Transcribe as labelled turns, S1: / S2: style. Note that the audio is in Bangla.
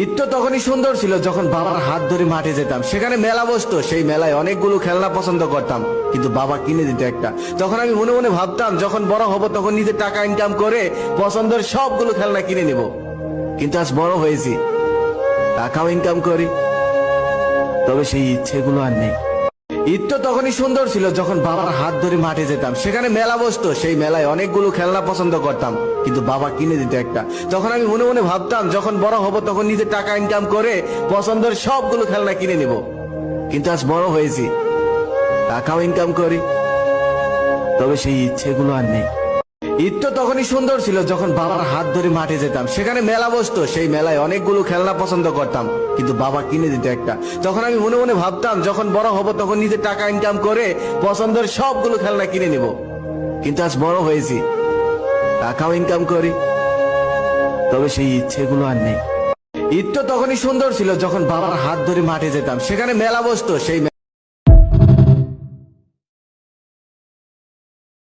S1: ঈদ তো তখনই সুন্দর ছিল যখন বাবার হাত ধরে মাঠে যেতাম, সেখানে মেলা বসতো, সেই মেলায় অনেকগুলো খেলনা পছন্দ করতাম, কিন্তু বাবা কিনে দিত একটা। তখন আমি মনে মনে ভাবতাম যখন বড় হব তখন নিজে টাকা ইনকাম করে পছন্দের সবগুলো খেলনা কিনে নিব। কিন্তু আজ বড় হয়েছি, টাকাও ইনকাম করি, তবে সেই ইচ্ছেগুলো আর নেই। ঈদ তো তখনই সুন্দর ছিল যখন বাবার হাত ধরে মাঠে যেতাম, সেখানে মেলা বসতো, সেই মেলায় অনেকগুলো খেলনা পছন্দ করতাম, কিন্তু বাবা কিনে দিত একটা। তখন আমি মনে মনে ভাবতাম যখন বড় হব তখন নিজে টাকা ইনকাম করে পছন্দের সবগুলো খেলনা কিনে নিব। কিন্তু আজ বড় হয়েছি, টাকাও ইনকাম করি, তবে সেই ইচ্ছেগুলো আর নেই। ঈদ তো তখনই সুন্দর ছিল যখন বাবার হাত ধরে মাঠে যেতাম, সেখানে মেলা বসতো, সেই মেলায় অনেকগুলো খেলনা পছন্দ করতাম, কিন্তু বাবা কিনে দিত একটা। তখন আমি মনে মনে ভাবতাম যখন বড় হব তখন নিজে টাকা ইনকাম করে পছন্দের সবগুলো খেলনা কিনে নিব। কিন্তু আজ বড় হয়েছি, টাকাও ইনকাম করি, তবে সেই ইচ্ছেগুলো আর নেই। ঈদ তো তখনই সুন্দর ছিল যখন বাবার হাত ধরে মাঠে যেতাম, সেখানে মেলা বসতো, সেই